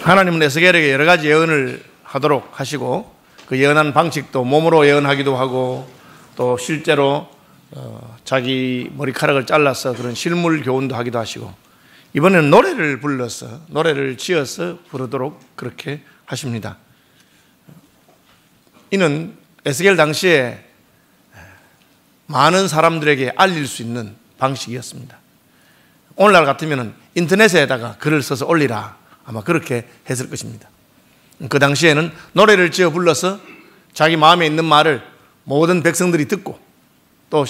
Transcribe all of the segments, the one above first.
하나님은 에스겔에게 여러 가지 예언을 하도록 하시고 그 예언하는 방식도 몸으로 예언하기도 하고 또 실제로 자기 머리카락을 잘라서 그런 실물 교훈도 하기도 하시고 이번에는 노래를 지어서 부르도록 그렇게 하십니다. 이는 에스겔 당시에 많은 사람들에게 알릴 수 있는 방식이었습니다. 오늘날 같으면 인터넷에다가 글을 써서 올리라 아마 그렇게 했을 것입니다. 그 당시에는 노래를 지어 불러서 자기 마음에 있는 말을 모든 백성들이 듣고 또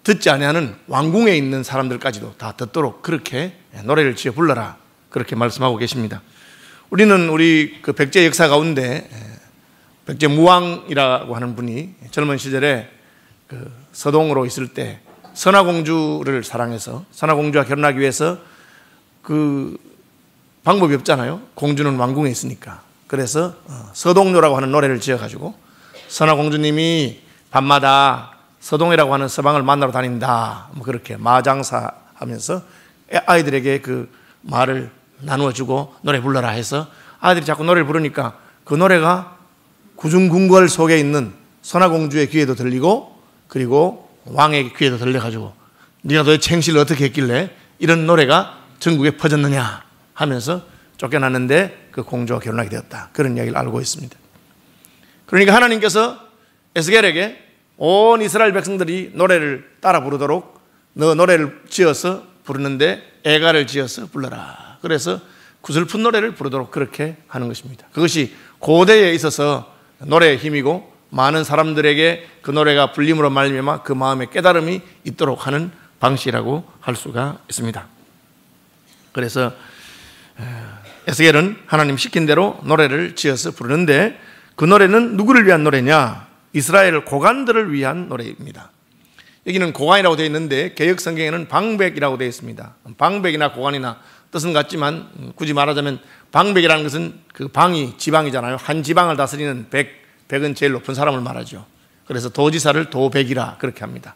듣지 아니하는 왕궁에 있는 사람들까지도 다 듣도록 그렇게 노래를 지어 불러라 그렇게 말씀하고 계십니다. 우리는 우리 그 백제 역사 가운데 백제 무왕이라고 하는 분이 젊은 시절에 그 서동으로 있을 때 선화공주를 사랑해서 선화공주와 결혼하기 위해서 그 방법이 없잖아요. 공주는 왕궁에 있으니까. 그래서 서동요라고 하는 노래를 지어가지고 선화공주님이 밤마다 서동이라고 하는 서방을 만나러 다닌다 뭐 그렇게 마장사 하면서 아이들에게 그 말을 나누어주고 노래 불러라 해서 아이들이 자꾸 노래를 부르니까 그 노래가 구중궁궐 속에 있는 선화공주의 귀에도 들리고 그리고 왕의 귀에도 들려가지고 네가 도대체 행실을 어떻게 했길래 이런 노래가 전국에 퍼졌느냐 하면서 쫓겨났는데 그 공주와 결혼하게 되었다. 그런 이야기를 알고 있습니다. 그러니까 하나님께서 에스겔에게 온 이스라엘 백성들이 노래를 따라 부르도록 너 노래를 지어서 부르는데 애가를 지어서 불러라. 그래서 구슬픈 노래를 부르도록 그렇게 하는 것입니다. 그것이 고대에 있어서 노래의 힘이고 많은 사람들에게 그 노래가 불림으로 말미암아 그 마음에 깨달음이 있도록 하는 방식이라고 할 수가 있습니다. 그래서 에스겔은 하나님 시킨 대로 노래를 지어서 부르는데 그 노래는 누구를 위한 노래냐? 이스라엘 고관들을 위한 노래입니다. 여기는 고관이라고 되어 있는데 개역 성경에는 방백이라고 되어 있습니다. 방백이나 고관이나 뜻은 같지만 굳이 말하자면 방백이라는 것은 그 방이 지방이잖아요. 한 지방을 다스리는 백은 제일 높은 사람을 말하죠. 그래서 도지사를 도백이라 그렇게 합니다.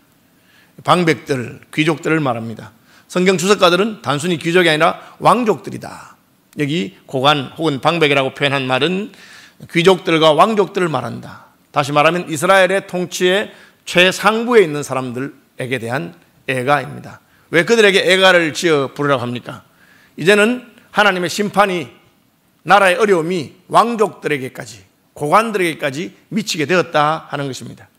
방백들, 귀족들을 말합니다. 성경 주석가들은 단순히 귀족이 아니라 왕족들이다. 여기 고관 혹은 방백이라고 표현한 말은 귀족들과 왕족들을 말한다. 다시 말하면 이스라엘의 통치의 최상부에 있는 사람들에게 대한 애가입니다. 왜 그들에게 애가를 지어 부르라고 합니까? 이제는 하나님의 심판이 나라의 어려움이 왕족들에게까지 고관들에게까지 미치게 되었다 하는 것입니다.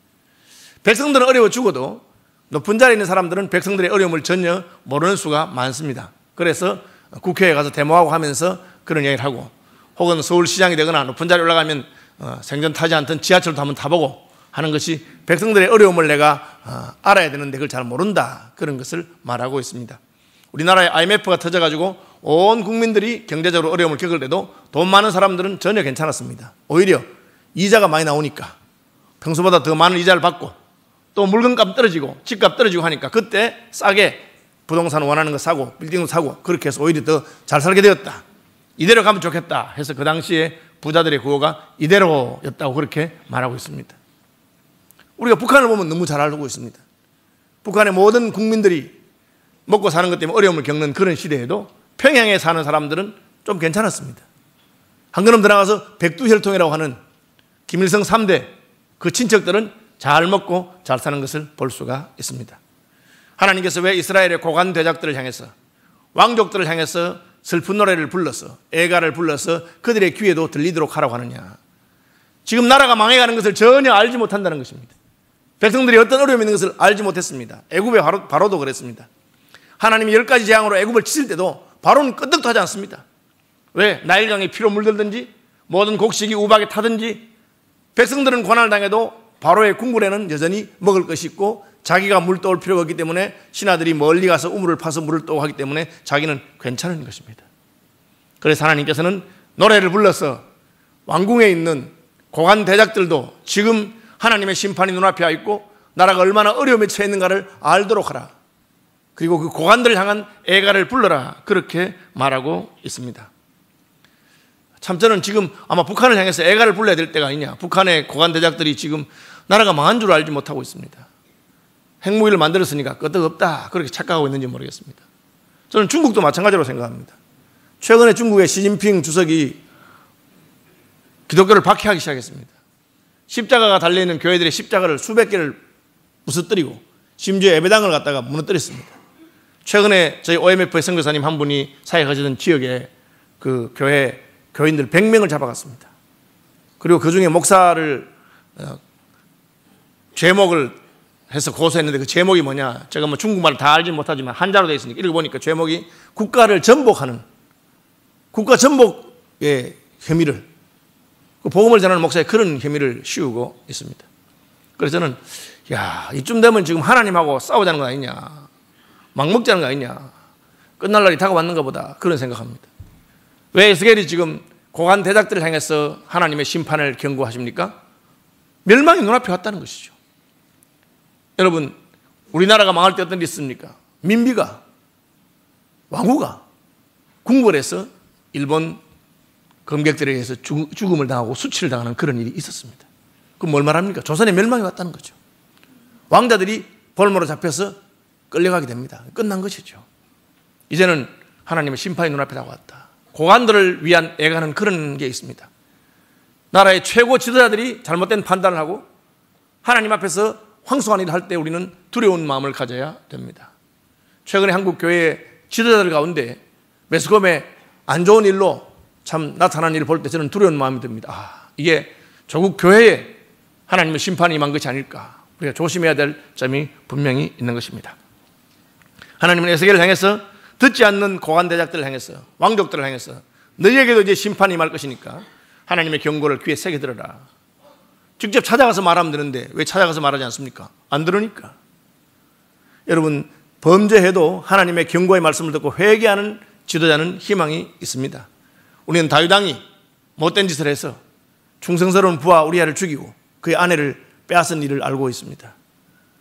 백성들은 어려워 죽어도 높은 자리에 있는 사람들은 백성들의 어려움을 전혀 모르는 수가 많습니다. 그래서 국회에 가서 데모하고 하면서 그런 이야기를 하고 혹은 서울시장이 되거나 높은 자리에 올라가면 생전 타지 않던 지하철도 한번 타보고 하는 것이 백성들의 어려움을 내가 알아야 되는데 그걸 잘 모른다 그런 것을 말하고 있습니다. 우리나라에 IMF가 터져가지고 온 국민들이 경제적으로 어려움을 겪을 때도 돈 많은 사람들은 전혀 괜찮았습니다. 오히려 이자가 많이 나오니까 평소보다 더 많은 이자를 받고 또 물건값 떨어지고 집값 떨어지고 하니까 그때 싸게 부동산 원하는 거 사고 빌딩도 사고 그렇게 해서 오히려 더 잘 살게 되었다. 이대로 가면 좋겠다 해서 그 당시에 부자들의 구호가 이대로였다고 그렇게 말하고 있습니다. 우리가 북한을 보면 너무 잘 알고 있습니다. 북한의 모든 국민들이 먹고 사는 것 때문에 어려움을 겪는 그런 시대에도 평양에 사는 사람들은 좀 괜찮았습니다. 한 걸음 들어가서 백두혈통이라고 하는 김일성 3대 그 친척들은 잘 먹고 잘 사는 것을 볼 수가 있습니다. 하나님께서 왜 이스라엘의 고관 대작들을 향해서 왕족들을 향해서 슬픈 노래를 불러서 애가를 불러서 그들의 귀에도 들리도록 하라고 하느냐? 지금 나라가 망해가는 것을 전혀 알지 못한다는 것입니다. 백성들이 어떤 어려움이 있는 것을 알지 못했습니다. 애굽의 바로도 그랬습니다. 하나님이 10가지 재앙으로 애굽을 치실 때도 바로는 끄떡도 하지 않습니다. 왜? 나일강이 피로 물들든지 모든 곡식이 우박에 타든지 백성들은 고난을 당해도 바로의 궁궐에는 여전히 먹을 것이 있고 자기가 물 떠올 필요가 없기 때문에 신하들이 멀리 가서 우물을 파서 물을 떠오고 하기 때문에 자기는 괜찮은 것입니다. 그래서 하나님께서는 노래를 불러서 왕궁에 있는 고관 대작들도 지금 하나님의 심판이 눈앞에 와 있고 나라가 얼마나 어려움에 처해 있는가를 알도록 하라. 그리고 그 고관들을 향한 애가를 불러라. 그렇게 말하고 있습니다. 참 저는 지금 아마 북한을 향해서 애가를 불러야 될 때가 아니냐. 북한의 고관 대작들이 지금 나라가 망한 줄 알지 못하고 있습니다. 핵무기를 만들었으니까 끄떡없다 그렇게 착각하고 있는지 모르겠습니다. 저는 중국도 마찬가지로 생각합니다. 최근에 중국의 시진핑 주석이 기독교를 박해하기 시작했습니다. 십자가가 달려있는 교회들의 십자가를 수백 개를 부서뜨리고 심지어 예배당을 갖다가 무너뜨렸습니다. 최근에 저희 OMF의 선교사님 한 분이 사역하시던 지역에 그 교회 교인들 100명을 잡아갔습니다. 그리고 그 중에 목사를 제목을 해서 고소했는데 그 제목이 뭐냐, 제가 뭐 중국말을 다 알지 못하지만 한자로 되어 있으니까 읽어보니까 제목이 국가를 전복하는, 국가 전복의 혐의를, 그 복음을 전하는 목사에 그런 혐의를 씌우고 있습니다. 그래서 저는 이쯤 되면 지금 하나님하고 싸우자는 거 아니냐, 막 먹자는 거 아니냐, 끝날 날이 다가왔는가 보다, 그런 생각합니다. 왜 에스겔이 지금 고관 대작들을 향해서 하나님의 심판을 경고하십니까? 멸망이 눈앞에 왔다는 것이죠. 여러분, 우리나라가 망할 때 어떤 일이 있습니까? 민비가, 왕후가 궁궐에서 일본 검객들에 의해서 죽음을 당하고 수치를 당하는 그런 일이 있었습니다. 그럼 뭘 말합니까? 조선의 멸망이 왔다는 거죠. 왕자들이 볼모로 잡혀서 끌려가게 됩니다. 끝난 것이죠. 이제는 하나님의 심판이 눈앞에 다가왔다. 고관들을 위한 애가는 그런 게 있습니다. 나라의 최고 지도자들이 잘못된 판단을 하고 하나님 앞에서 황송한 일을 할 때 우리는 두려운 마음을 가져야 됩니다. 최근에 한국 교회의 지도자들 가운데 매스컴에 안 좋은 일로 참 나타난 일을 볼 때 저는 두려운 마음이 듭니다. 이게 조국 교회에 하나님의 심판이 임한 것이 아닐까. 우리가 조심해야 될 점이 분명히 있는 것입니다. 하나님은 에스겔을 향해서 듣지 않는 고관대작들을 향해서, 왕족들을 향해서 너희에게도 이제 심판이 임할 것이니까 하나님의 경고를 귀에 새겨 들어라. 직접 찾아가서 말하면 되는데 왜 찾아가서 말하지 않습니까? 안 들으니까. 여러분, 범죄해도 하나님의 경고의 말씀을 듣고 회개하는 지도자는 희망이 있습니다. 우리는 다윗 왕이 못된 짓을 해서 충성스러운 부하 우리아를 죽이고 그의 아내를 빼앗은 일을 알고 있습니다.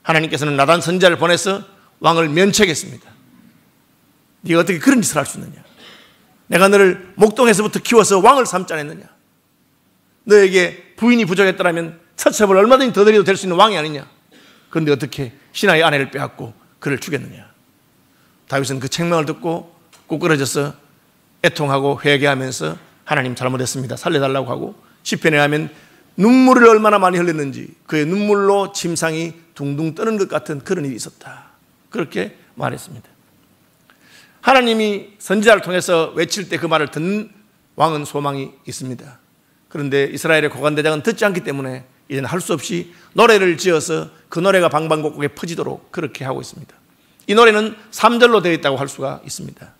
하나님께서는 나단 선지자를 보내서 왕을 면책했습니다. 네가 어떻게 그런 짓을 할 수 있느냐? 내가 너를 목동에서부터 키워서 왕을 삼지 않았느냐? 너에게 부인이 부족했더라면 처첩을 얼마든지 더 드려도 될 수 있는 왕이 아니냐? 그런데 어떻게 신하의 아내를 빼앗고 그를 죽였느냐? 다윗은 그 책망을 듣고 꾸꾸러져서 애통하고 회개하면서 하나님 잘못했습니다, 살려달라고 하고, 시편에 하면 눈물을 얼마나 많이 흘렸는지 그의 눈물로 침상이 둥둥 뜨는 것 같은 그런 일이 있었다, 그렇게 말했습니다. 하나님이 선지자를 통해서 외칠 때 그 말을 듣는 왕은 소망이 있습니다. 그런데 이스라엘의 고관대장은 듣지 않기 때문에 이제는 할 수 없이 노래를 지어서 그 노래가 방방곡곡에 퍼지도록 그렇게 하고 있습니다. 이 노래는 3절로 되어 있다고 할 수가 있습니다.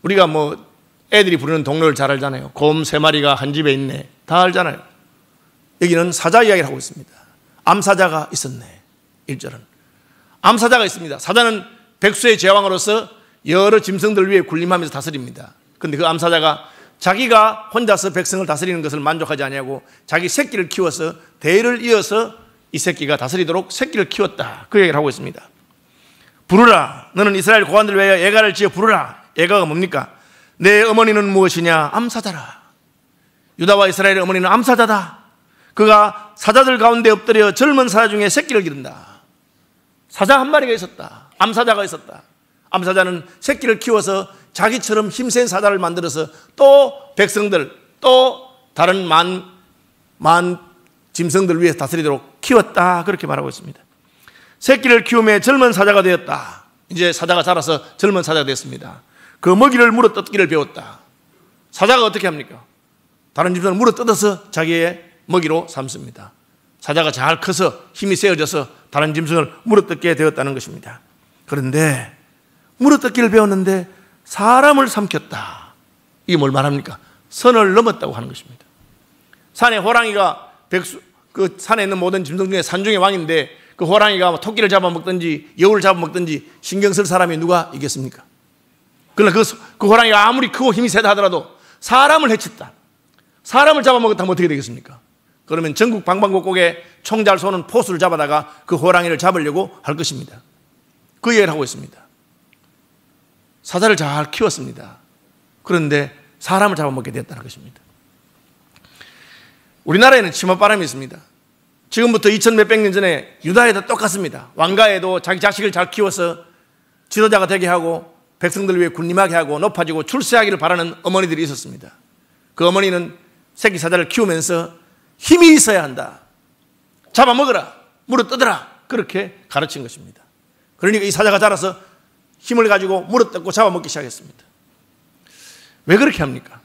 우리가 뭐 애들이 부르는 동료를 잘 알잖아요. 곰 3마리가 한 집에 있네, 다 알잖아요. 여기는 사자 이야기를 하고 있습니다. 암사자가 있었네. 1절은 암사자가 있습니다. 사자는 백수의 제왕으로서 여러 짐승들 위에 군림하면서 다스립니다. 그런데 그 암사자가 자기가 혼자서 백성을 다스리는 것을 만족하지 아니하고 자기 새끼를 키워서 대를 이어서 이 새끼가 다스리도록 새끼를 키웠다, 그 얘기를 하고 있습니다. 부르라, 너는 이스라엘 고관들 위하여 예가를 지어 부르라. 예가가 뭡니까? 내 어머니는 무엇이냐? 암사자라. 유다와 이스라엘의 어머니는 암사자다. 그가 사자들 가운데 엎드려 젊은 사자 중에 새끼를 기른다. 사자 한 마리가 있었다. 암사자가 있었다. 암사자는 새끼를 키워서 자기처럼 힘센 사자를 만들어서 또 백성들, 또 다른 만 짐승들 위해서 다스리도록 키웠다, 그렇게 말하고 있습니다. 새끼를 키우며 젊은 사자가 되었다. 이제 사자가 자라서 젊은 사자가 됐습니다. 그 먹이를 물어 뜯기를 배웠다. 사자가 어떻게 합니까? 다른 짐승을 물어 뜯어서 자기의 먹이로 삼습니다. 사자가 잘 커서 힘이 세어져서 다른 짐승을 물어 뜯게 되었다는 것입니다. 그런데 물어 뜯기를 배웠는데 사람을 삼켰다. 이게 뭘 말합니까? 선을 넘었다고 하는 것입니다. 산에 호랑이가 그 산에 있는 모든 짐승 중에 산중의 왕인데 그 호랑이가 토끼를 잡아먹든지 여우를 잡아먹든지 신경 쓸 사람이 누가 있겠습니까? 그러나 그 호랑이가 아무리 크고 힘이 세다 하더라도 사람을 해쳤다, 사람을 잡아먹었다 하면 어떻게 되겠습니까? 그러면 전국 방방곡곡에 총 잘 쏘는 포수를 잡아다가 그 호랑이를 잡으려고 할 것입니다. 그 얘기를 하고 있습니다. 사자를 잘 키웠습니다. 그런데 사람을 잡아먹게 됐다는 것입니다. 우리나라에는 치맛바람이 있습니다. 지금부터 2000 몇백 년 전에 유다에도 똑같습니다. 왕가에도 자기 자식을 잘 키워서 지도자가 되게 하고 백성들 위해 군림하게 하고 높아지고 출세하기를 바라는 어머니들이 있었습니다. 그 어머니는 새끼 사자를 키우면서 힘이 있어야 한다. 잡아먹어라. 물어뜯어라. 그렇게 가르친 것입니다. 그러니까 이 사자가 자라서 힘을 가지고 물어뜯고 잡아먹기 시작했습니다. 왜 그렇게 합니까?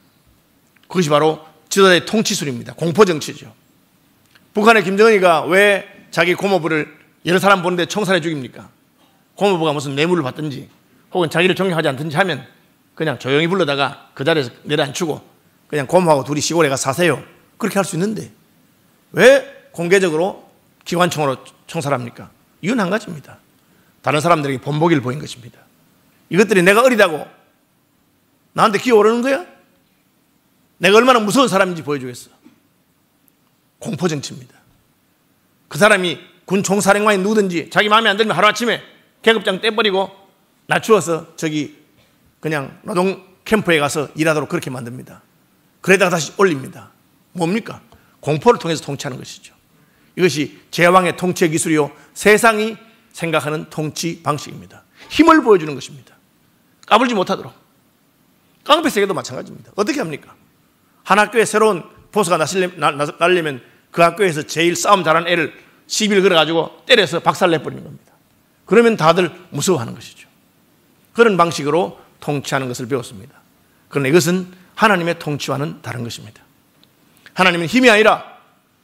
그것이 바로 지도자의 통치술입니다. 공포정치죠. 북한의 김정은이가 왜 자기 고모부를 여러 사람 보는데 총살해 죽입니까? 고모부가 무슨 뇌물을 받든지 혹은 자기를 존경하지 않든지 하면 그냥 조용히 불러다가 그 자리에서 내려앉히고 그냥 고모하고 둘이 시골에 가서 사세요. 그렇게 할 수 있는데 왜 공개적으로 기관총으로 총살합니까? 이유는 한 가지입니다. 다른 사람들에게 본보기를 보인 것입니다. 이것들이 내가 어리다고 나한테 기어오르는 거야? 내가 얼마나 무서운 사람인지 보여주겠어. 공포정치입니다. 그 사람이 군 총사령관이 누구든지 자기 마음에 안 들면 하루아침에 계급장 떼버리고 낮추어서 저기 그냥 노동 캠프에 가서 일하도록 그렇게 만듭니다. 그러다가 다시 올립니다. 뭡니까? 공포를 통해서 통치하는 것이죠. 이것이 제왕의 통치 기술이요 세상이 생각하는 통치 방식입니다. 힘을 보여주는 것입니다. 까불지 못하도록. 깡패 세계도 마찬가지입니다. 어떻게 합니까? 한 학교에 새로운 보스가 나려면 그 학교에서 제일 싸움 잘하는 애를 시비를 걸어가지고 때려서 박살 내버리는 겁니다. 그러면 다들 무서워하는 것이죠. 그런 방식으로 통치하는 것을 배웠습니다. 그러나 이것은 하나님의 통치와는 다른 것입니다. 하나님은 힘이 아니라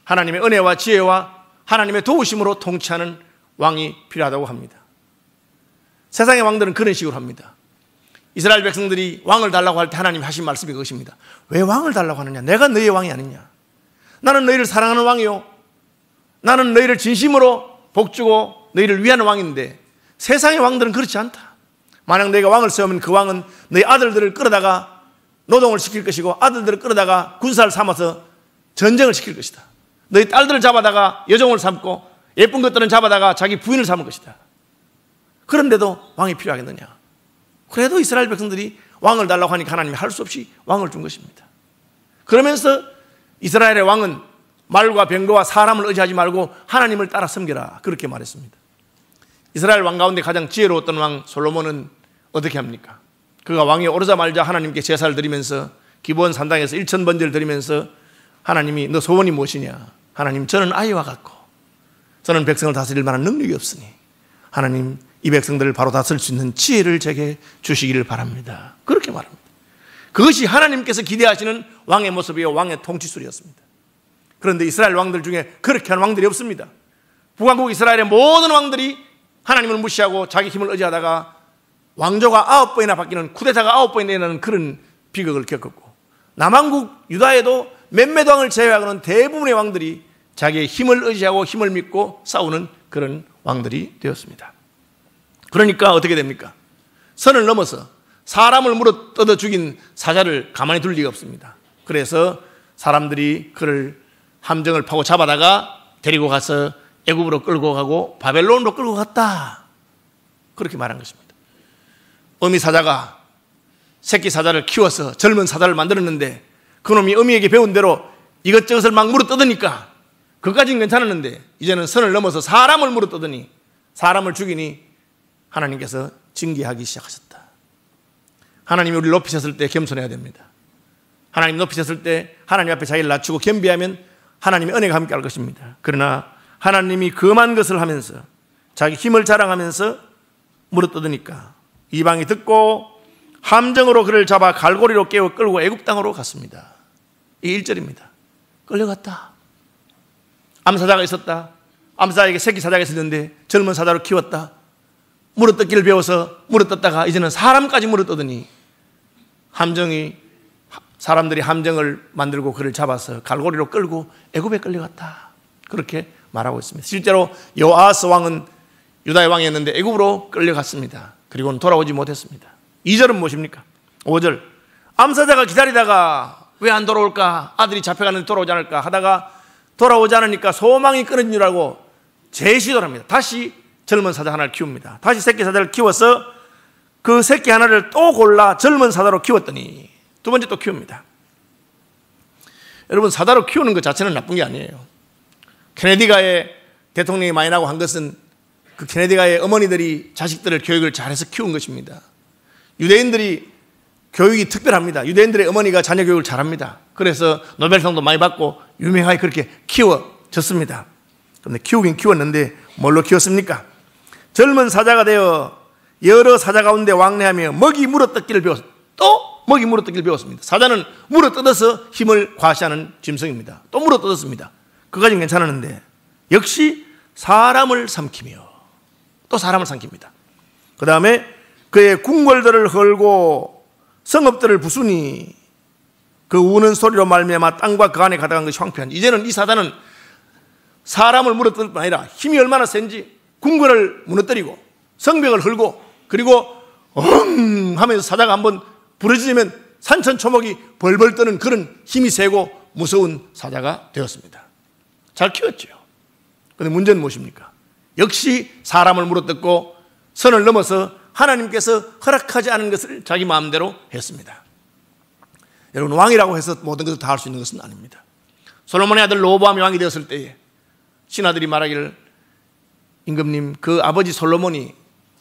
하나님의 은혜와 지혜와 하나님의 도우심으로 통치하는 왕이 필요하다고 합니다. 세상의 왕들은 그런 식으로 합니다. 이스라엘 백성들이 왕을 달라고 할 때 하나님이 하신 말씀이 그것입니다. 왜 왕을 달라고 하느냐? 내가 너희의 왕이 아니냐? 나는 너희를 사랑하는 왕이요, 나는 너희를 진심으로 복주고 너희를 위하는 왕인데 세상의 왕들은 그렇지 않다. 만약 너희가 왕을 세우면 그 왕은 너희 아들들을 끌어다가 노동을 시킬 것이고 아들들을 끌어다가 군사를 삼아서 전쟁을 시킬 것이다. 너희 딸들을 잡아다가 여종을 삼고 예쁜 것들은 잡아다가 자기 부인을 삼을 것이다. 그런데도 왕이 필요하겠느냐? 그래도 이스라엘 백성들이 왕을 달라고 하니까 하나님이 할 수 없이 왕을 준 것입니다. 그러면서 이스라엘의 왕은 말과 병거와 사람을 의지하지 말고 하나님을 따라 섬겨라, 그렇게 말했습니다. 이스라엘 왕 가운데 가장 지혜로웠던 왕 솔로몬은 어떻게 합니까? 그가 왕이 오르자마자 하나님께 제사를 드리면서 기브온 산당에서 1000번제를 드리면서 하나님이 너 소원이 무엇이냐? 하나님, 저는 아이와 같고 저는 백성을 다스릴 만한 능력이 없으니 하나님, 이 백성들을 바로 다스릴 수 있는 지혜를 제게 주시기를 바랍니다. 그렇게 말합니다. 그것이 하나님께서 기대하시는 왕의 모습이요 왕의 통치술이었습니다. 그런데 이스라엘 왕들 중에 그렇게 하는 왕들이 없습니다. 북왕국 이스라엘의 모든 왕들이 하나님을 무시하고 자기 힘을 의지하다가 왕조가 9번이나 바뀌는, 쿠데타가 9번이나 일어나는 그런 비극을 겪었고, 남왕국 유다에도 몇몇 왕을 제외하고는 대부분의 왕들이 자기의 힘을 의지하고 힘을 믿고 싸우는 그런 왕들이 되었습니다. 그러니까 어떻게 됩니까? 선을 넘어서 사람을 물어뜯어 죽인 사자를 가만히 둘 리가 없습니다. 그래서 사람들이 그를 함정을 파고 잡아다가 데리고 가서 애굽으로 끌고 가고 바벨론으로 끌고 갔다, 그렇게 말한 것입니다. 어미 사자가 새끼 사자를 키워서 젊은 사자를 만들었는데 그놈이 어미에게 배운 대로 이것저것을 막 물어뜯으니까 그것까지는 괜찮았는데 이제는 선을 넘어서 사람을 물어뜯으니, 사람을 죽이니 하나님께서 징계하기 시작하셨다. 하나님이 우리를 높이셨을 때 겸손해야 됩니다. 하나님 높이셨을 때 하나님 앞에 자기를 낮추고 겸비하면 하나님의 은혜가 함께 할 것입니다. 그러나 하나님이 금한 것을 하면서 자기 힘을 자랑하면서 물어뜯으니까 이방이 듣고 함정으로 그를 잡아 갈고리로 깨워 끌고 애굽 땅으로 갔습니다. 이 1절입니다. 끌려갔다. 암사자가 있었다. 암사자에게 새끼 사자가 있었는데 젊은 사자로 키웠다. 물어뜯기를 배워서 물어뜯다가 이제는 사람까지 물어뜯으니 함정이, 사람들이 함정을 만들고 그를 잡아서 갈고리로 끌고 애굽에 끌려갔다, 그렇게 말하고 있습니다. 실제로 여호아스 왕은 유다의 왕이었는데 애굽으로 끌려갔습니다. 그리고는 돌아오지 못했습니다. 2절은 무엇입니까? 5절, 암사자가 기다리다가 왜 안 돌아올까, 아들이 잡혀가는데 돌아오지 않을까 하다가 돌아오지 않으니까 소망이 끊어진 줄 알고 재시도를 합니다. 다시 젊은 사자 하나를 키웁니다. 다시 새끼 사자를 키워서 그 새끼 하나를 또 골라 젊은 사자로 키웠더니 두 번째 또 키웁니다. 여러분, 사자로 키우는 것 자체는 나쁜 게 아니에요. 케네디가의 대통령이 많이 나고 한 것은 그 케네디가의 어머니들이 자식들을 교육을 잘해서 키운 것입니다. 유대인들이 교육이 특별합니다. 유대인들의 어머니가 자녀 교육을 잘합니다. 그래서 노벨상도 많이 받고 유명하게 그렇게 키워졌습니다. 그런데 키우긴 키웠는데 뭘로 키웠습니까? 젊은 사자가 되어 여러 사자 가운데 왕래하며 먹이 물어뜯기를 배웠습니다. 또 먹이 물어뜯기를 배웠습니다. 사자는 물어뜯어서 힘을 과시하는 짐승입니다. 또 물어뜯었습니다. 그까지는 괜찮았는데 역시 사람을 삼키며 또 사람을 삼킵니다. 그 다음에 그의 궁궐들을 헐고 성읍들을 부수니 그 우는 소리로 말미암아 땅과 그 안에 가득한 것이 황폐하니, 이제는 이 사자는 사람을 물어뜯을 뿐 아니라 힘이 얼마나 센지 궁궐을 무너뜨리고 성벽을 헐고 그리고 하면서 사자가 한번 부러지면 산천초목이 벌벌 떠는 그런 힘이 세고 무서운 사자가 되었습니다. 잘 키웠죠. 그런데 문제는 무엇입니까? 역시 사람을 물어뜯고 선을 넘어서 하나님께서 허락하지 않은 것을 자기 마음대로 했습니다. 여러분, 왕이라고 해서 모든 것을 다 할 수 있는 것은 아닙니다. 솔로몬의 아들 르호보암이 왕이 되었을 때에 신하들이 말하기를, 임금님, 그 아버지 솔로몬이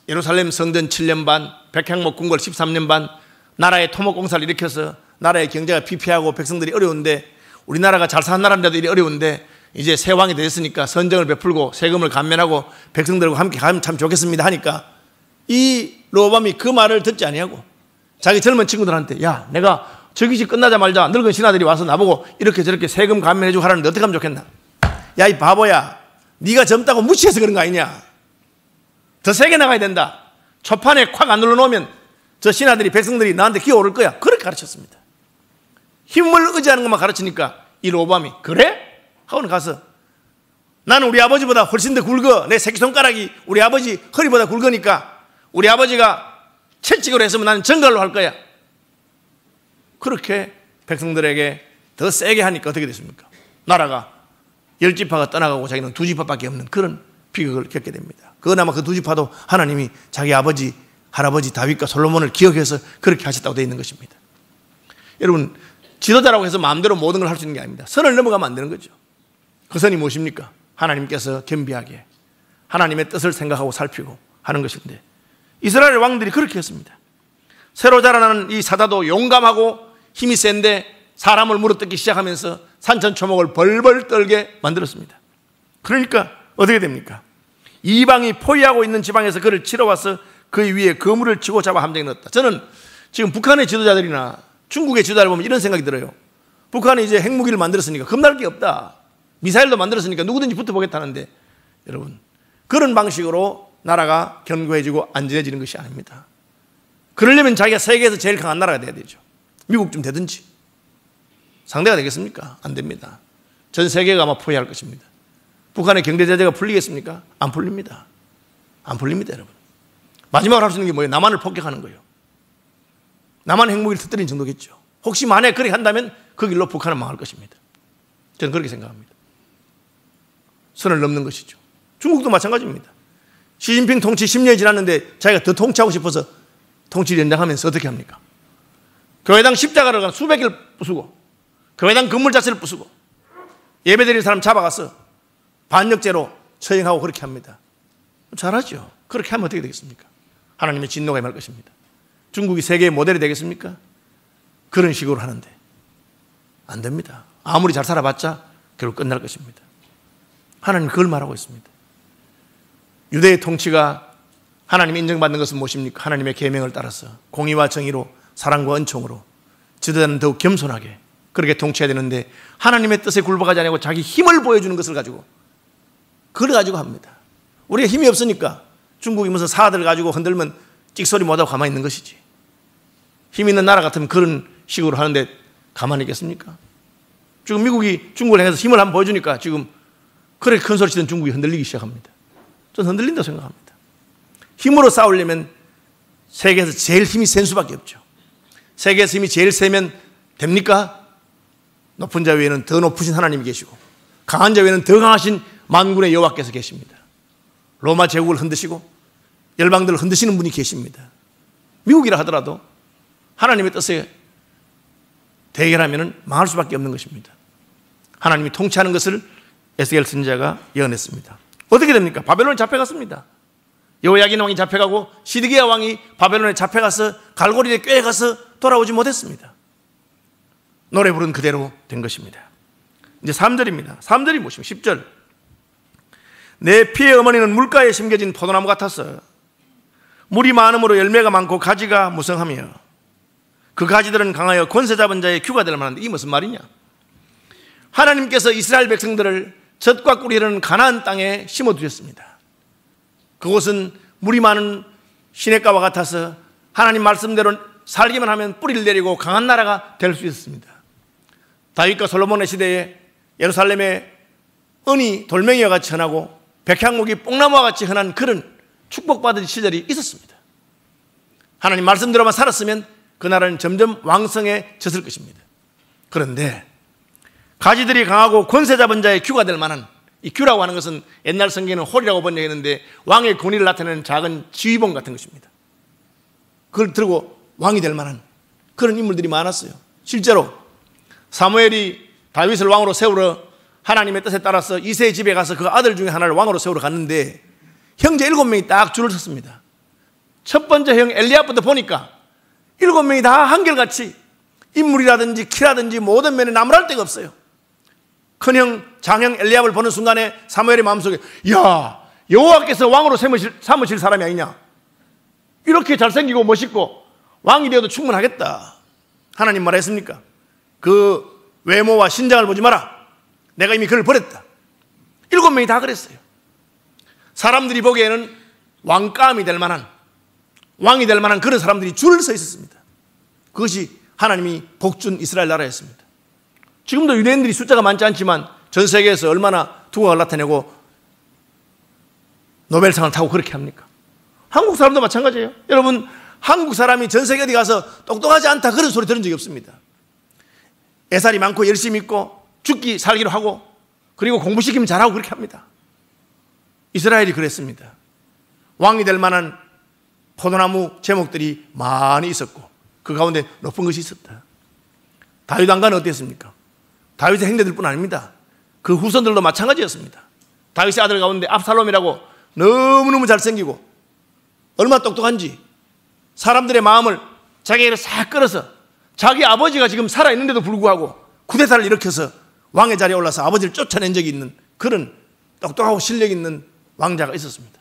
예루살렘 성전 7년 반, 백향목 궁궐 13년 반, 나라의 토목공사를 일으켜서 나라의 경제가 피폐하고 백성들이 어려운데, 우리나라가 잘 사는 나라인데도 이리 어려운데 이제 새 왕이 되었으니까 선정을 베풀고 세금을 감면하고 백성들과 함께 가면 참 좋겠습니다 하니까 이 르호보암이 그 말을 듣지 아니하고 자기 젊은 친구들한테, 야, 내가 저기 집 끝나자 말자 늙은 신하들이 와서 나보고 이렇게 저렇게 세금 감면해주고 하라는데 어떻게 하면 좋겠나? 야, 이 바보야, 네가 젊다고 무시해서 그런 거 아니냐? 더 세게 나가야 된다. 초판에 콱 안 눌러놓으면 저 신하들이, 백성들이 나한테 기어오를 거야. 그렇게 가르쳤습니다. 힘을 의지하는 것만 가르치니까 이 르호보암이 그래? 하고는 가서, 나는 우리 아버지보다 훨씬 더 굵어. 내 새끼손가락이 우리 아버지 허리보다 굵으니까 우리 아버지가 채찍으로 했으면 나는 정갈로 할 거야. 그렇게 백성들에게 더 세게 하니까 어떻게 됐습니까? 나라가 10지파가 떠나가고 자기는 2지파밖에 없는 그런 비극을 겪게 됩니다. 그나마 그 2지파도 하나님이 자기 아버지, 할아버지 다윗과 솔로몬을 기억해서 그렇게 하셨다고 되어 있는 것입니다. 여러분, 지도자라고 해서 마음대로 모든 걸 할 수 있는 게 아닙니다. 선을 넘어가면 안 되는 거죠. 그 선이 무엇입니까? 하나님께서 겸비하게 하나님의 뜻을 생각하고 살피고 하는 것인데, 이스라엘 왕들이 그렇게 했습니다. 새로 자라나는 이 사자도 용감하고 힘이 센데 사람을 물어뜯기 시작하면서 산천초목을 벌벌 떨게 만들었습니다. 그러니까 어떻게 됩니까? 이방이 포위하고 있는 지방에서 그를 치러와서 그 위에 거물을 치고 잡아 함정에 넣었다. 저는 지금 북한의 지도자들이나 중국의 지도자를 보면 이런 생각이 들어요. 북한이 이제 핵무기를 만들었으니까 겁날 게 없다. 미사일도 만들었으니까 누구든지 붙어보겠다는데, 여러분, 그런 방식으로 나라가 견고해지고 안전해지는 것이 아닙니다. 그러려면 자기가 세계에서 제일 강한 나라가 돼야 되죠. 미국 좀 되든지. 상대가 되겠습니까? 안 됩니다. 전 세계가 아마 포위할 것입니다. 북한의 경제 제재가 풀리겠습니까? 안 풀립니다. 안 풀립니다, 여러분. 마지막으로 할 수 있는 게 뭐예요? 남한을 폭격하는 거예요. 남한 핵무기를 터뜨린 정도겠죠. 혹시 만약에 그렇게 한다면 그 길로 북한은 망할 것입니다. 저는 그렇게 생각합니다. 선을 넘는 것이죠. 중국도 마찬가지입니다. 시진핑 통치 10년이 지났는데 자기가 더 통치하고 싶어서 통치를 연장하면서 어떻게 합니까? 교회당 십자가를 간 수백 개를 부수고 교회당 건물 자체를 부수고 예배드리는 사람 잡아가서 반역죄로 처형하고 그렇게 합니다. 잘하죠. 그렇게 하면 어떻게 되겠습니까? 하나님의 진노가 임할 것입니다. 중국이 세계의 모델이 되겠습니까? 그런 식으로 하는데 안 됩니다. 아무리 잘 살아봤자 결국 끝날 것입니다. 하나님 그걸 말하고 있습니다. 유대의 통치가 하나님이 인정받는 것은 무엇입니까? 하나님의 계명을 따라서 공의와 정의로 사랑과 은총으로 지도자는 더욱 겸손하게 그렇게 통치해야 되는데, 하나님의 뜻에 굴복하지 않고 자기 힘을 보여주는 것을 가지고 그걸 가지고 합니다. 우리가 힘이 없으니까 중국이 무슨 사들 가지고 흔들면 찍소리 못하고 가만히 있는 것이지, 힘 있는 나라 같으면 그런 식으로 하는데 가만히 있겠습니까? 지금 미국이 중국을 향해서 힘을 한번 보여주니까 지금 그렇게 큰 소리 치던 중국이 흔들리기 시작합니다. 저는 흔들린다고 생각합니다. 힘으로 싸우려면 세계에서 제일 힘이 센 수밖에 없죠. 세계에서 힘이 제일 세면 됩니까? 높은 자 위에는 더 높으신 하나님이 계시고 강한 자 위에는 더 강하신 만군의 여호와께서 계십니다. 로마 제국을 흔드시고 열방들을 흔드시는 분이 계십니다. 미국이라 하더라도 하나님의 뜻에 대결하면 망할 수밖에 없는 것입니다. 하나님이 통치하는 것을 에스겔 선지자가 예언했습니다. 어떻게 됩니까? 바벨론에 잡혀갔습니다. 여호야긴 왕이 잡혀가고 시드기야 왕이 바벨론에 잡혀가서 갈고리에 꿰가서 돌아오지 못했습니다. 노래 부른 그대로 된 것입니다. 이제 3절입니다. 3절이 무엇입니까? 10절. 내 피의 어머니는 물가에 심겨진 포도나무 같았어. 물이 많음으로 열매가 많고 가지가 무성하며 그 가지들은 강하여 권세 잡은 자의 규가 될 만한데, 이 무슨 말이냐? 하나님께서 이스라엘 백성들을 젖과 꿀이 흐르는 가나안 땅에 심어두셨습니다. 그곳은 물이 많은 시냇가와 같아서 하나님 말씀대로 살기만 하면 뿌리를 내리고 강한 나라가 될 수 있었습니다. 다윗과 솔로몬의 시대에 예루살렘에 은이 돌멩이와 같이 흔하고 백향목이 뽕나무와 같이 흔한 그런 축복받은 시절이 있었습니다. 하나님 말씀대로만 살았으면 그 나라는 점점 왕성해졌을 것입니다. 그런데 가지들이 강하고 권세 잡은 자의 규가 될 만한, 이 규라고 하는 것은 옛날 성경에는 홀이라고 번역했는데 왕의 권위를 나타내는 작은 지휘봉 같은 것입니다. 그걸 들고 왕이 될 만한 그런 인물들이 많았어요. 실제로 사무엘이 다윗을 왕으로 세우러 하나님의 뜻에 따라서 이새의 집에 가서 그 아들 중에 하나를 왕으로 세우러 갔는데 형제 7명이 딱 줄을 섰습니다. 첫 번째 형 엘리압부터 보니까 7명이 다 한결같이 인물이라든지 키라든지 모든 면에 나무랄 데가 없어요. 큰형 장형 엘리압을 보는 순간에 사무엘의 마음속에, 야, 여호와께서 왕으로 삼으실 사람이 아니냐, 이렇게 잘생기고 멋있고 왕이 되어도 충분하겠다. 하나님 말했습니까? 그 외모와 신장을 보지 마라, 내가 이미 그를 버렸다. 7명이 다 그랬어요. 사람들이 보기에는 왕감이 될 만한, 왕이 될 만한 그런 사람들이 줄을 서 있었습니다. 그것이 하나님이 복준 이스라엘 나라였습니다. 지금도 유대인들이 숫자가 많지 않지만 전 세계에서 얼마나 두각을 나타내고 노벨상을 타고 그렇게 합니까? 한국 사람도 마찬가지예요. 여러분, 한국 사람이 전 세계 어디 가서 똑똑하지 않다 그런 소리 들은 적이 없습니다. 애살이 많고 열심히 있고 죽기 살기로 하고 그리고 공부시키면 잘하고 그렇게 합니다. 이스라엘이 그랬습니다. 왕이 될 만한 포도나무 제목들이 많이 있었고 그 가운데 높은 것이 있었다. 다윗 왕가는 어땠습니까? 다윗의 형제들뿐 아닙니다. 그 후손들도 마찬가지였습니다. 다윗의 아들 가운데 압살롬이라고 너무너무 잘생기고 얼마나 똑똑한지 사람들의 마음을 자기에게 싹 끌어서 자기 아버지가 지금 살아있는데도 불구하고 쿠데타를 일으켜서 왕의 자리에 올라서 아버지를 쫓아낸 적이 있는 그런 똑똑하고 실력 있는 왕자가 있었습니다.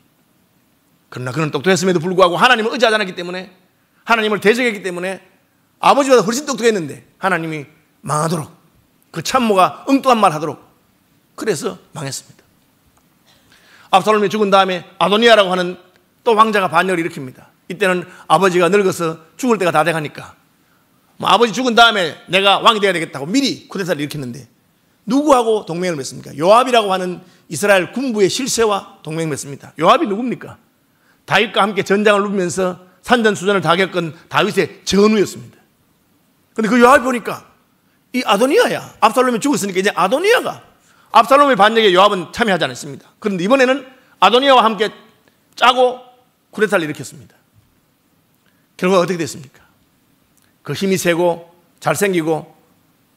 그러나 그는 똑똑했음에도 불구하고 하나님을 의지하지 않았기 때문에, 하나님을 대적했기 때문에 아버지보다 훨씬 똑똑했는데 하나님이 망하도록, 그 참모가 엉뚱한 말 하도록 그래서 망했습니다. 압살롬이 죽은 다음에 아도니아라고 하는 또 왕자가 반역을 일으킵니다. 이때는 아버지가 늙어서 죽을 때가 다 돼가니까 아버지 죽은 다음에 내가 왕이 돼야 되겠다고 미리 쿠데타를 일으켰는데 누구하고 동맹을 맺습니까? 요압이라고 하는 이스라엘 군부의 실세와 동맹을 맺습니다. 요압이 누굽니까? 다윗과 함께 전장을 누비면서 산전수전을 다 겪은 다윗의 전우였습니다. 그런데 그 요압이 보니까 이 아도니아야, 압살롬이 죽었으니까 이제 아도니아가, 압살롬의 반역에 요압은 참여하지 않았습니다. 그런데 이번에는 아도니아와 함께 짜고 쿠데타를 일으켰습니다. 결과가 어떻게 됐습니까? 그 힘이 세고 잘생기고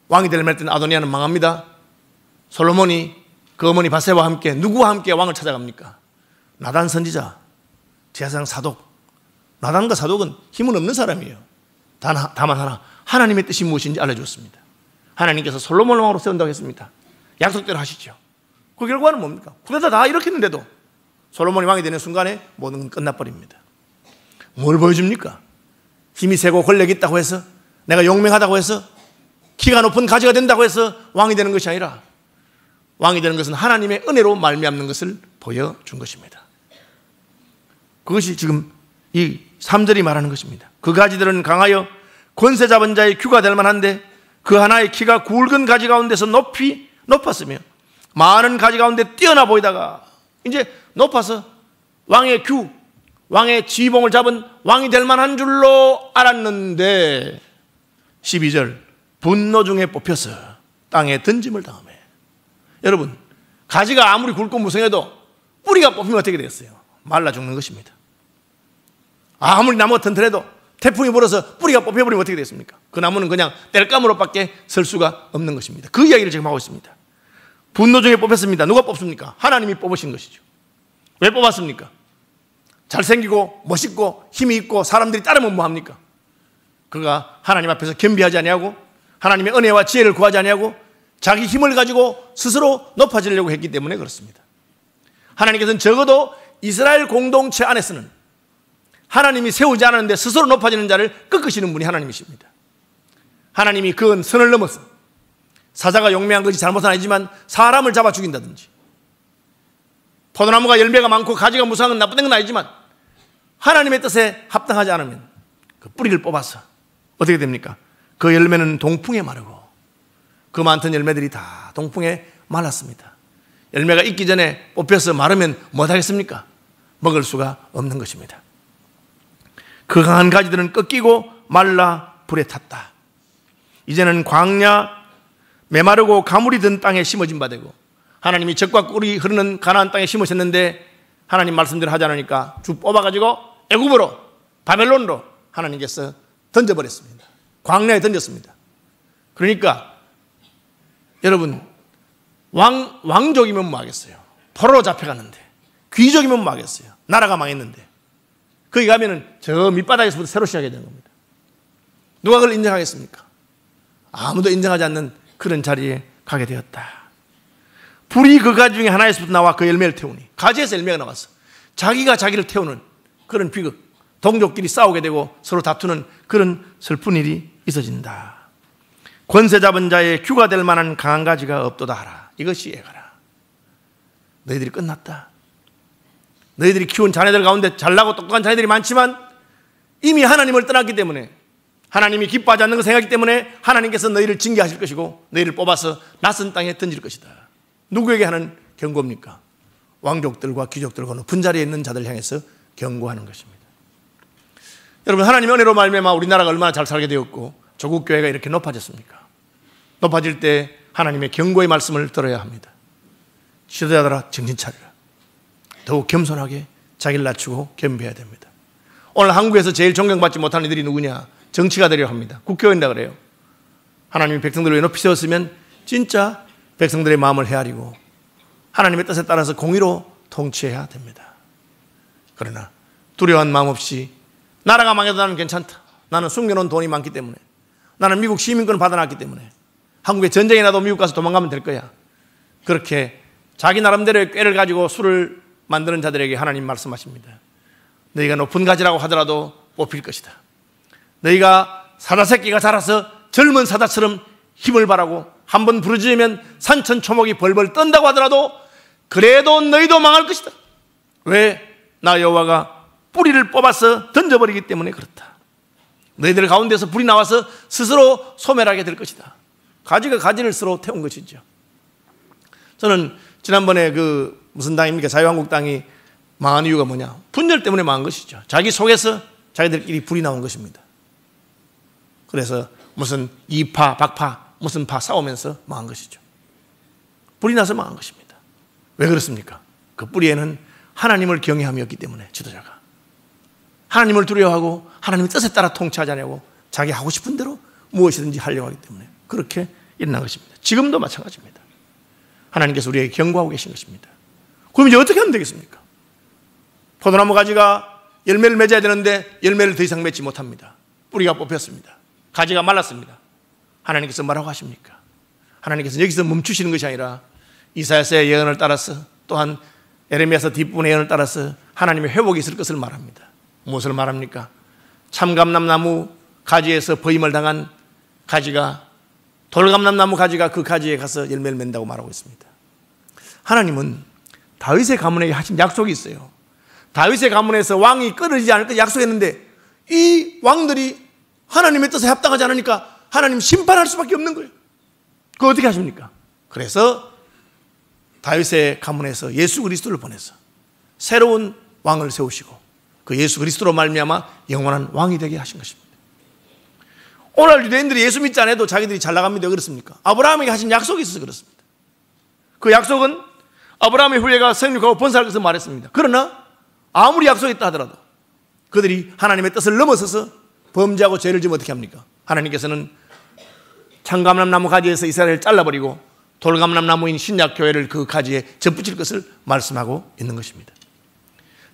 왕이 될 만했던 아도니아는 망합니다. 솔로몬이 그 어머니 바세바와 함께 누구와 함께 왕을 찾아갑니까? 나단 선지자, 제사장 사독. 나단과 사독은 힘은 없는 사람이에요. 다만 하나, 하나님의 뜻이 무엇인지 알려줬습니다. 하나님께서 솔로몬을 왕으로 세운다고 했습니다. 약속대로 하시죠. 그 결과는 뭡니까? 쿠데타 다 일으켰는데도 솔로몬이 왕이 되는 순간에 모든 건 끝나버립니다. 뭘 보여줍니까? 힘이 세고 권력이 있다고 해서, 내가 용맹하다고 해서, 키가 높은 가지가 된다고 해서 왕이 되는 것이 아니라 왕이 되는 것은 하나님의 은혜로 말미암는 것을 보여준 것입니다. 그것이 지금 이 3절이 말하는 것입니다. 그 가지들은 강하여 권세 잡은 자의 규가 될 만한데 그 하나의 키가 굵은 가지 가운데서 높이 높았으며 많은 가지 가운데 뛰어나 보이다가 이제 높아서 왕의 규, 왕의 지휘봉을 잡은 왕이 될 만한 줄로 알았는데 12절 분노 중에 뽑혀서 땅에 던짐을 당하며. 여러분, 가지가 아무리 굵고 무성해도 뿌리가 뽑히면 어떻게 되겠어요? 말라 죽는 것입니다. 아무리 나무가 튼튼해도 태풍이 불어서 뿌리가 뽑혀버리면 어떻게 되겠습니까? 그 나무는 그냥 땔감으로밖에 설 수가 없는 것입니다. 그 이야기를 지금 하고 있습니다. 분노 중에 뽑혔습니다. 누가 뽑습니까? 하나님이 뽑으신 것이죠. 왜 뽑았습니까? 잘생기고 멋있고 힘이 있고 사람들이 따르면 뭐합니까? 그가 하나님 앞에서 겸비하지 아니하고 하나님의 은혜와 지혜를 구하지 아니하고 자기 힘을 가지고 스스로 높아지려고 했기 때문에 그렇습니다. 하나님께서는 적어도 이스라엘 공동체 안에서는 하나님이 세우지 않았는데 스스로 높아지는 자를 꺾으시는 분이 하나님이십니다. 하나님이 그은 선을 넘어서 사자가 용맹한 것이 잘못은 아니지만 사람을 잡아 죽인다든지, 포도나무가 열매가 많고 가지가 무성한 건 나쁜 건 아니지만 하나님의 뜻에 합당하지 않으면 그 뿌리를 뽑아서 어떻게 됩니까? 그 열매는 동풍에 마르고 그 많던 열매들이 다 동풍에 말랐습니다. 열매가 익기 전에 뽑혀서 마르면 못하겠습니까? 먹을 수가 없는 것입니다. 그 강한 가지들은 꺾이고 말라 불에 탔다. 이제는 광야 메마르고 가물이 든 땅에 심어진 바 되고, 하나님이 젖과 꿀이 흐르는 가나안 땅에 심으셨는데 하나님 말씀대로 하지 않으니까 쭉 뽑아가지고 애굽으로, 바벨론으로 하나님께서 던져버렸습니다. 광야에 던졌습니다. 그러니까 여러분, 왕족이면 뭐 하겠어요? 포로로 잡혀갔는데, 귀족이면 뭐 하겠어요? 나라가 망했는데, 거기 가면은 저 밑바닥에서부터 새로 시작해야 되는 겁니다. 누가 그걸 인정하겠습니까? 아무도 인정하지 않는 그런 자리에 가게 되었다. 불이 그 가지 중에 하나에서부터 나와 그 열매를 태우니, 가지에서 열매가 나왔어. 자기가 자기를 태우는 그런 비극, 동족끼리 싸우게 되고 서로 다투는 그런 슬픈 일이 있어진다. 권세 잡은 자의 규가 될 만한 강한 가지가 없도다 하라. 이것이 예가라. 너희들이 끝났다. 너희들이 키운 자녀들 가운데 잘나고 똑똑한 자녀들이 많지만 이미 하나님을 떠났기 때문에, 하나님이 기뻐하지 않는 걸 생각하기 때문에 하나님께서 너희를 징계하실 것이고 너희를 뽑아서 낯선 땅에 던질 것이다. 누구에게 하는 경고입니까? 왕족들과 귀족들과 높은 자리에 있는 자들 향해서 경고하는 것입니다. 여러분, 하나님의 은혜로 말미암아 우리나라가 얼마나 잘 살게 되었고 조국 교회가 이렇게 높아졌습니까? 높아질 때 하나님의 경고의 말씀을 들어야 합니다. 지도자들아 정신 차리라. 더욱 겸손하게 자기를 낮추고 겸비해야 됩니다. 오늘 한국에서 제일 존경받지 못하는 이들이 누구냐? 정치가 되려 합니다. 국회의원이라 그래요. 하나님이 백성들을 왜 높이 세웠으면 진짜 백성들의 마음을 헤아리고 하나님의 뜻에 따라서 공의로 통치해야 됩니다. 그러나 두려워한 마음 없이 나라가 망해도 나는 괜찮다. 나는 숨겨놓은 돈이 많기 때문에, 나는 미국 시민권을 받아놨기 때문에 한국에 전쟁이 나도 미국 가서 도망가면 될 거야. 그렇게 자기 나름대로의 꾀를 가지고 술을 만드는 자들에게 하나님 말씀하십니다. 너희가 높은 가지라고 하더라도 뽑힐 것이다. 너희가 사자 새끼가 자라서 젊은 사자처럼 힘을 발하고 한번 부르짖으면 산천초목이 벌벌 떤다고 하더라도 그래도 너희도 망할 것이다. 왜? 나 여호와가 뿌리를 뽑아서 던져버리기 때문에 그렇다. 너희들 가운데서 불이 나와서 스스로 소멸하게 될 것이다. 가지가 가지를 스스로 태운 것이죠. 저는 지난번에 무슨 당입니까? 자유한국당이 망한 이유가 뭐냐? 분열 때문에 망한 것이죠. 자기 속에서 자기들끼리 불이 나온 것입니다. 그래서 무슨 이파, 박파, 무슨 파 싸우면서 망한 것이죠. 불이 나서 망한 것입니다. 왜 그렇습니까? 그 뿌리에는 하나님을 경외함이었기 때문에, 지도자가 하나님을 두려워하고 하나님의 뜻에 따라 통치하지 않냐고 자기 하고 싶은 대로 무엇이든지 하려고 하기 때문에 그렇게 일어난 것입니다. 지금도 마찬가지입니다. 하나님께서 우리에게 경고하고 계신 것입니다. 그럼 이제 어떻게 하면 되겠습니까? 포도나무 가지가 열매를 맺어야 되는데 열매를 더 이상 맺지 못합니다. 뿌리가 뽑혔습니다. 가지가 말랐습니다. 하나님께서 뭐라고 하십니까? 하나님께서 여기서 멈추시는 것이 아니라 이사야서의 예언을 따라서, 또한 에레미야서 뒷부분의 예언을 따라서 하나님의 회복이 있을 것을 말합니다. 무엇을 말합니까? 참감람나무 가지에서 버림을 당한 가지가, 돌감람나무 가지가 그 가지에 가서 열매를 맺는다고 말하고 있습니다. 하나님은 다윗의 가문에게 하신 약속이 있어요. 다윗의 가문에서 왕이 끊어지지 않을 것 약속했는데 이 왕들이 하나님의 뜻에 합당하지 않으니까 하나님 심판할 수밖에 없는 거예요. 그거 어떻게 하십니까? 그래서 다윗의 가문에서 예수 그리스도를 보내서 새로운 왕을 세우시고 그 예수 그리스도로 말미암아 영원한 왕이 되게 하신 것입니다. 오늘 유대인들이 예수 믿지 않아도 자기들이 잘 나갑니다. 그렇습니까? 아브라함에게 하신 약속이 있어서 그렇습니다. 그 약속은 아브라함의 후예가 생육하고 번성할 것을 말했습니다. 그러나 아무리 약속이 있다 하더라도 그들이 하나님의 뜻을 넘어서서 범죄하고 죄를 지면 어떻게 합니까? 하나님께서는 참감람나무 가지에서 이스라엘을 잘라버리고 돌감람나무인 신약교회를 그 가지에 접붙일 것을 말씀하고 있는 것입니다.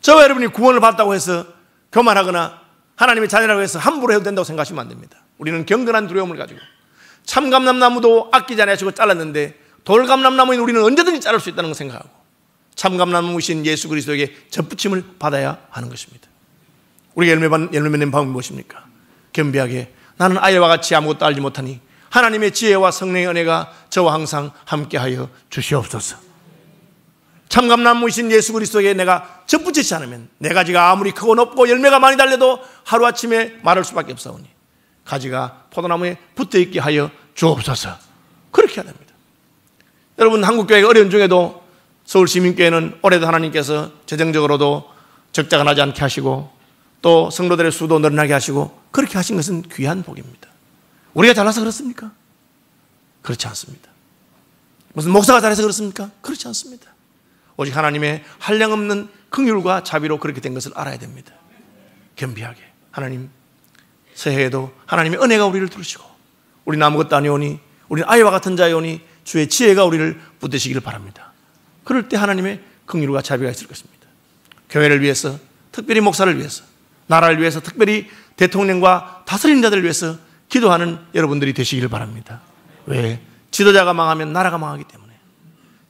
저와 여러분이 구원을 받았다고 해서 교만하거나 하나님의 자녀라고 해서 함부로 해도 된다고 생각하시면 안 됩니다. 우리는 경건한 두려움을 가지고 참감람나무도 아끼지 않으시고 잘랐는데 돌감람나무인 우리는 언제든지 자를 수 있다는 걸 생각하고 참감나무이신 예수 그리스도에게 접붙임을 받아야 하는 것입니다. 우리가 열매 맺는 방법이 무엇입니까? 겸비하게 나는 아이와 같이 아무것도 알지 못하니 하나님의 지혜와 성령의 은혜가 저와 항상 함께하여 주시옵소서. 참감나무이신 예수 그리스도에게 내가 접붙이지 않으면 내 가지가 아무리 크고 높고 열매가 많이 달려도 하루아침에 마를 수밖에 없사오니 가지가 포도나무에 붙어있게 하여 주옵소서. 그렇게 해야 됩니다. 여러분, 한국교회가 어려운 중에도 서울시민교회는 올해도 하나님께서 재정적으로도 적자가 나지 않게 하시고 또 성도들의 수도 늘어나게 하시고 그렇게 하신 것은 귀한 복입니다. 우리가 잘나서 그렇습니까? 그렇지 않습니다. 무슨 목사가 잘해서 그렇습니까? 그렇지 않습니다. 오직 하나님의 한량없는 긍휼과 자비로 그렇게 된 것을 알아야 됩니다. 겸비하게 하나님, 새해에도 하나님의 은혜가 우리를 두르시고 우리는 아무것도 아니오니 우리는 아이와 같은 자이오니 주의 지혜가 우리를 붙드시기를 바랍니다. 그럴 때 하나님의 긍휼과 자비가 있을 것입니다. 교회를 위해서, 특별히 목사를 위해서, 나라를 위해서, 특별히 대통령과 다스리는 자들을 위해서 기도하는 여러분들이 되시기를 바랍니다. 왜? 지도자가 망하면 나라가 망하기 때문에,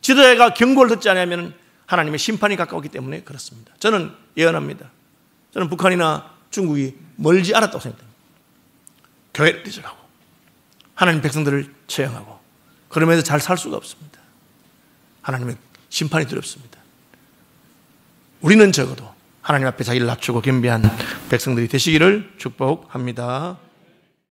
지도자가 경고를 듣지 않으면 하나님의 심판이 가까웠기 때문에 그렇습니다. 저는 예언합니다. 저는 북한이나 중국이 멀지 않았다고 생각합니다. 교회를 대적하고 하나님 백성들을 처형하고 그러면서 잘 살 수가 없습니다. 하나님의 심판이 두렵습니다. 우리는 적어도 하나님 앞에 자기를 낮추고 겸비한 백성들이 되시기를 축복합니다.